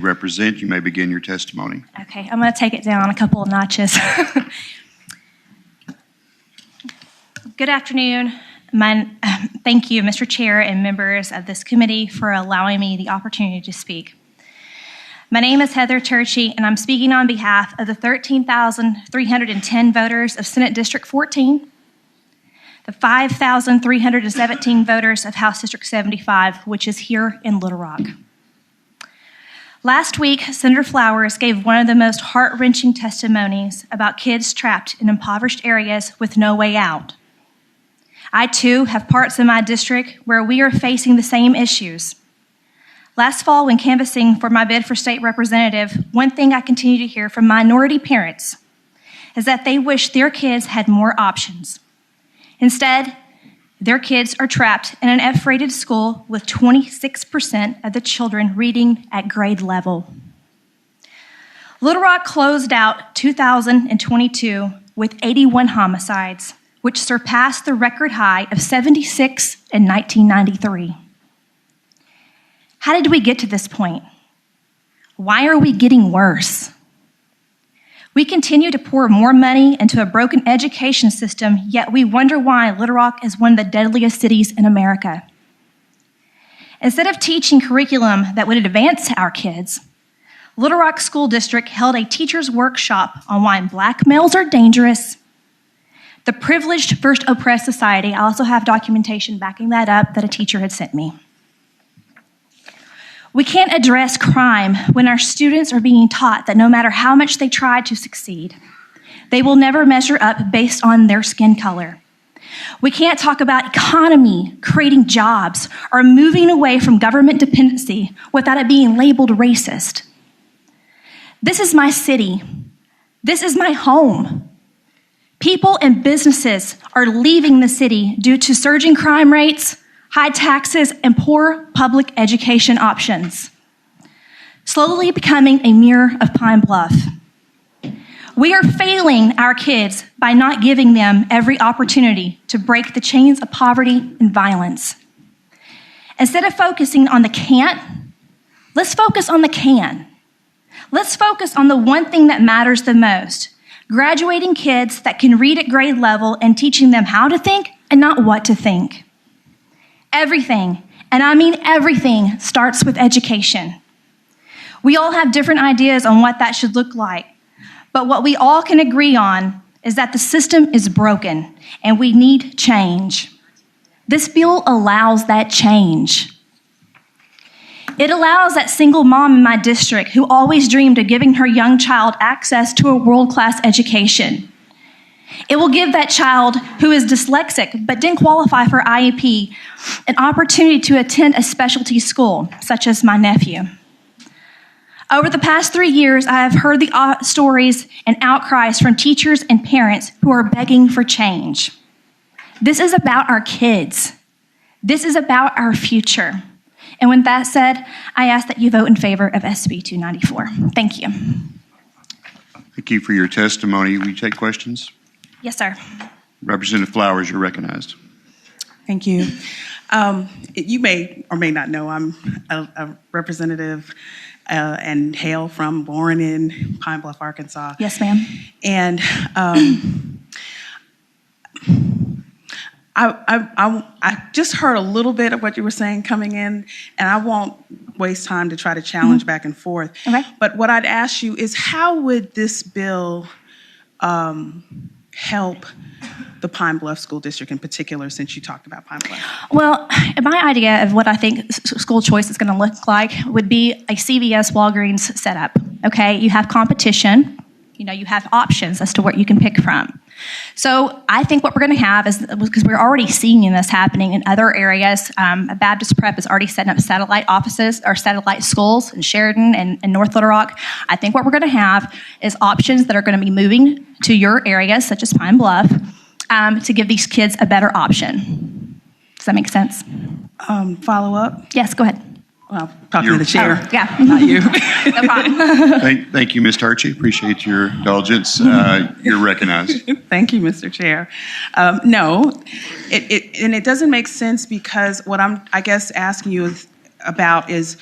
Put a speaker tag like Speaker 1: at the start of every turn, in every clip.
Speaker 1: Represent, you may begin your testimony.
Speaker 2: Okay, I'm going to take it down a couple of notches. Good afternoon. Thank you, Mr. Chair and members of this committee, for allowing me the opportunity to speak. My name is Heather Turchi, and I'm speaking on behalf of the 13,310 voters of Senate District 14, the 5,317 voters of House District 75, which is here in Little Rock. Last week, Senator Flowers gave one of the most heart-wrenching testimonies about kids trapped in impoverished areas with no way out. I, too, have parts in my district where we are facing the same issues. Last fall, when canvassing for my bid for state representative, one thing I continue to hear from minority parents is that they wish their kids had more options. Instead, their kids are trapped in an F-rated school with 26% of the children reading at grade level. Little Rock closed out 2022 with 81 homicides, which surpassed the record high of 76 in 1993. How did we get to this point? Why are we getting worse? We continue to pour more money into a broken education system, yet we wonder why Little Rock is one of the deadliest cities in America. Instead of teaching curriculum that would advance our kids, Little Rock School District held a teacher's workshop on why black males are dangerous, the privileged first oppressed society. I also have documentation backing that up that a teacher had sent me. We can't address crime when our students are being taught that no matter how much they try to succeed, they will never measure up based on their skin color. We can't talk about economy, creating jobs, or moving away from government dependency without it being labeled racist. This is my city. This is my home. People and businesses are leaving the city due to surging crime rates, high taxes, and poor public education options, slowly becoming a mirror of Pine Bluff. We are failing our kids by not giving them every opportunity to break the chains of poverty and violence. Instead of focusing on the can't, let's focus on the can. Let's focus on the one thing that matters the most: graduating kids that can read at grade level and teaching them how to think and not what to think. Everything, and I mean everything, starts with education. We all have different ideas on what that should look like, but what we all can agree on is that the system is broken and we need change. This bill allows that change. It allows that single mom in my district who always dreamed of giving her young child access to a world-class education. It will give that child who is dyslexic but didn't qualify for IEP an opportunity to attend a specialty school, such as my nephew. Over the past 3 years, I have heard the stories and outcries from teachers and parents who are begging for change. This is about our kids. This is about our future. And with that said, I ask that you vote in favor of SB294. Thank you.
Speaker 1: Thank you for your testimony. Will you take questions?
Speaker 2: Yes, sir.
Speaker 1: Representative Flowers, you're recognized.
Speaker 3: Thank you. You may or may not know I'm a representative and hail from, born in Pine Bluff, Arkansas.
Speaker 2: Yes, ma'am.
Speaker 3: And I just heard a little bit of what you were saying coming in, and I won't waste time to try to challenge back and forth.
Speaker 2: Okay.
Speaker 3: But what I'd ask you is, how would this bill help the Pine Bluff School District in particular, since you talked about Pine Bluff?
Speaker 2: Well, my idea of what I think school choice is going to look like would be a CVS Walgreens setup. Okay, you have competition, you have options as to what you can pick from. So I think what we're going to have is, because we're already seeing this happening in other areas, Baptist Prep is already setting up satellite offices or satellite schools in Sheridan and North Little Rock. I think what we're going to have is options that are going to be moving to your areas, such as Pine Bluff, to give these kids a better option. Does that make sense?
Speaker 3: Follow up?
Speaker 2: Yes, go ahead.
Speaker 3: Well, talking to the chair.
Speaker 2: Yeah.
Speaker 3: Not you.
Speaker 2: No problem.
Speaker 1: Thank you, Ms. Turchi. Appreciate your indulgence. You're recognized.
Speaker 3: Thank you, Mr. Chair. No, it doesn't make sense, because what I'm, I guess, asking you about is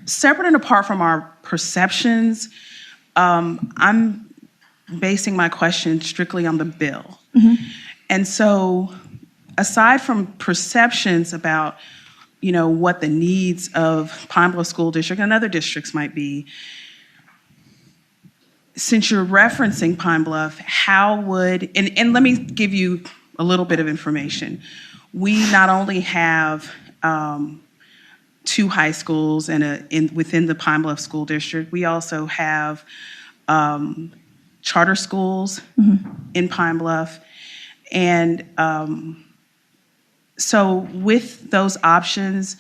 Speaker 3: separate and apart from our perceptions, I'm basing my question strictly on the bill. And so aside from perceptions about, what the needs of Pine Bluff School District and other districts might be, since you're referencing Pine Bluff, how would, and let me give you a little bit of information. We not only have 2 high schools within the Pine Bluff School District, we also have charter schools in Pine Bluff. And so with those options,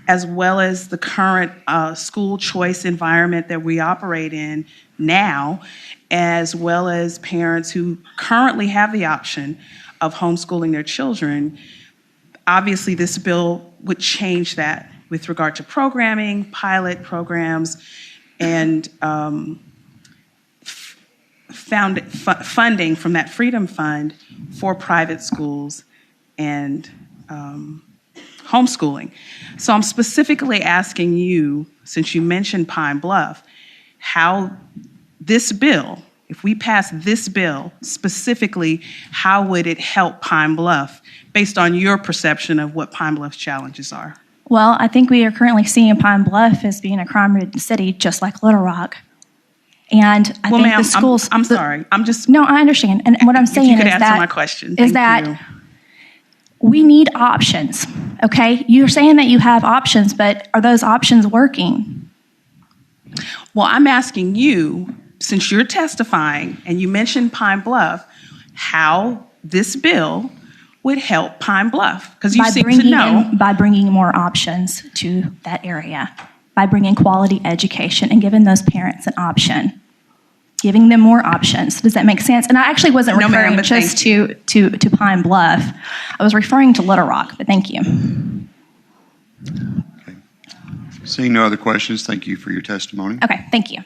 Speaker 3: as well as the current school choice environment that we operate in now, as well as parents who currently have the option of homeschooling their children, obviously this bill would change that with regard to programming, pilot programs, and funding from that Freedom Fund for private schools and homeschooling. So I'm specifically asking you, since you mentioned Pine Bluff, how this bill, if we pass this bill specifically, how would it help Pine Bluff based on your perception of what Pine Bluff's challenges are?
Speaker 2: Well, I think we are currently seeing Pine Bluff as being a crime-ridden city, just like Little Rock. And I think
Speaker 3: ma'am,
Speaker 2: the schools.
Speaker 3: I'm sorry. I'm just.
Speaker 2: No, I understand. And what I'm saying
Speaker 3: if you could
Speaker 2: is
Speaker 3: answer
Speaker 2: that
Speaker 3: my question.
Speaker 2: is
Speaker 3: Thank
Speaker 2: that
Speaker 3: you.
Speaker 2: we need options. Okay, you're saying that you have options, but are those options working?
Speaker 3: Well, I'm asking you, since you're testifying and you mentioned Pine Bluff, how this bill would help Pine Bluff, because you seem to know.
Speaker 2: By bringing more options to that area, by bringing quality education and giving those parents an option, giving them more options. Does that make sense? And I actually wasn't referring just to Pine Bluff. I was referring to Little Rock, but thank you.
Speaker 1: Okay. Seeing no other questions, thank you for your testimony.
Speaker 2: Okay, thank you.